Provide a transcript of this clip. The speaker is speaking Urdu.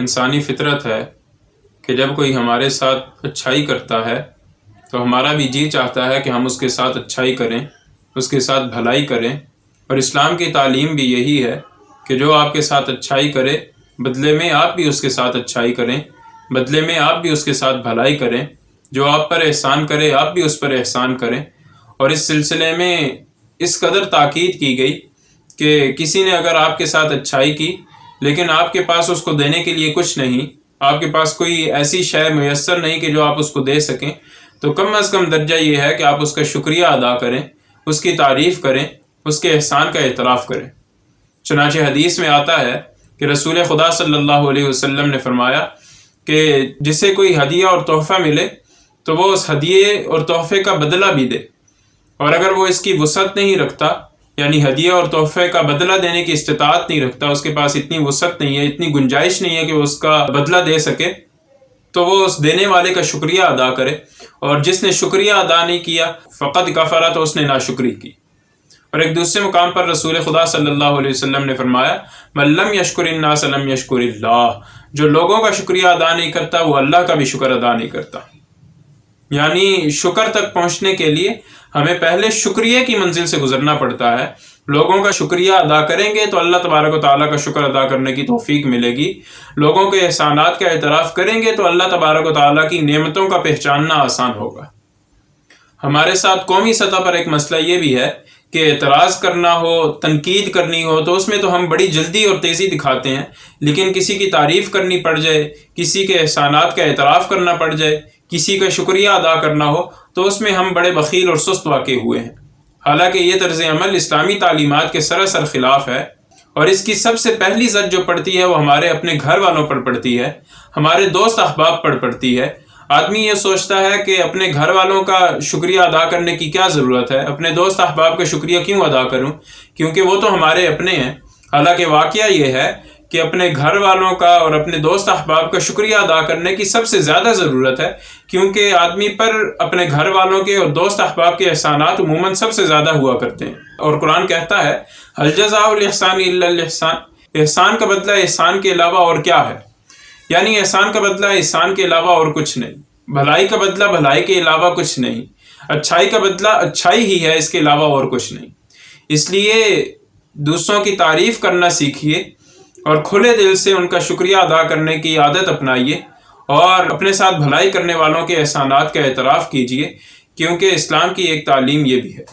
انسانی فطرت ہے کہ جب کوئی ہمارے ساتھ اچھائی کرتا ہے تو ہمارا بھی جی چاہتا ہے کہ ہم اس کے ساتھ اچھائی کریں، اس کے ساتھ بھلائی کریں، اور اسلام کی تعلیم بھی یہی ہے کہ جو آپ کے ساتھ اچھائی کرے بدلے میں آپ بھی اس کے ساتھ اچھائی کریں، بدلے میں آپ بھی اس کے ساتھ بھلائی کریں، جو آپ پر احسان کرے آپ بھی اس پر احسان کریں۔ اور اس سلسلے میں اس قدر تاکید کی گئی کہ کسی نے اگر آپ کے ساتھ اچھائی کی لیکن آپ کے پاس اس کو دینے کے لیے کچھ نہیں، آپ کے پاس کوئی ایسی شے میسر نہیں کہ جو آپ اس کو دے سکیں، تو کم از کم درجہ یہ ہے کہ آپ اس کا شکریہ ادا کریں، اس کی تعریف کریں، اس کے احسان کا اعتراف کریں۔ چنانچہ حدیث میں آتا ہے کہ رسول خدا صلی اللہ علیہ وسلم نے فرمایا کہ جسے کوئی ہدیہ اور تحفہ ملے تو وہ اس ہدیے اور تحفے کا بدلہ بھی دے، اور اگر وہ اس کی وسعت نہیں رکھتا، یعنی ہدیہ اور تحفے کا بدلہ دینے کی استطاعت نہیں رکھتا، اس کے پاس اتنی وسعت نہیں ہے، اتنی گنجائش نہیں ہے کہ وہ اس کا بدلہ دے سکے، تو وہ اس دینے والے کا شکریہ ادا کرے، اور جس نے شکریہ ادا نہیں کیا فقط کفر، تو اس نے ناشکری کی۔ اور ایک دوسرے مقام پر رسول خدا صلی اللہ علیہ وسلم نے فرمایا من لم یشکر الناس لم یشکر اللہ، جو لوگوں کا شکریہ ادا نہیں کرتا وہ اللہ کا بھی شکر ادا نہیں کرتا۔ یعنی شکر تک پہنچنے کے لیے ہمیں پہلے شکریہ کی منزل سے گزرنا پڑتا ہے۔ لوگوں کا شکریہ ادا کریں گے تو اللہ تبارک و تعالیٰ کا شکر ادا کرنے کی توفیق ملے گی، لوگوں کے احسانات کا اعتراف کریں گے تو اللہ تبارک و تعالیٰ کی نعمتوں کا پہچاننا آسان ہوگا۔ ہمارے ساتھ قومی سطح پر ایک مسئلہ یہ بھی ہے کہ اعتراض کرنا ہو، تنقید کرنی ہو تو اس میں تو ہم بڑی جلدی اور تیزی دکھاتے ہیں، لیکن کسی کی تعریف کرنی پڑ جائے، کسی کے احسانات کا اعتراف کرنا پڑ جائے، کسی کا شکریہ ادا کرنا ہو تو اس میں ہم بڑے بخیل اور سست واقع ہوئے ہیں۔ حالانکہ یہ طرز عمل اسلامی تعلیمات کے سراسر خلاف ہے، اور اس کی سب سے پہلی زد جو پڑتی ہے وہ ہمارے اپنے گھر والوں پر پڑتی ہے، ہمارے دوست احباب پر پڑتی ہے۔ آدمی یہ سوچتا ہے کہ اپنے گھر والوں کا شکریہ ادا کرنے کی کیا ضرورت ہے، اپنے دوست احباب کا شکریہ کیوں ادا کروں، کیونکہ وہ تو ہمارے اپنے ہیں۔ حالانکہ واقعہ یہ ہے کہ اپنے گھر والوں کا اور اپنے دوست احباب کا شکریہ ادا کرنے کی سب سے زیادہ ضرورت ہے، کیونکہ آدمی پر اپنے گھر والوں کے اور دوست احباب کے احسانات عموماً سب سے زیادہ ہوا کرتے ہیں۔ اور قرآن کہتا ہے هل جزاء الاحسان الا الاحسان، احسان کا بدلہ احسان کے علاوہ اور کیا ہے؟ یعنی احسان کا بدلہ احسان کے علاوہ اور کچھ نہیں، بھلائی کا بدلہ بھلائی کے علاوہ کچھ نہیں، اچھائی کا بدلہ اچھائی ہی ہے، اس کے علاوہ اور کچھ نہیں۔ اس لیے دوسروں کی تعریف کرنا سیکھیے اور کھلے دل سے ان کا شکریہ ادا کرنے کی عادت اپنائیے، اور اپنے ساتھ بھلائی کرنے والوں کے احسانات کا اعتراف کیجیے، کیونکہ اسلام کی ایک تعلیم یہ بھی ہے۔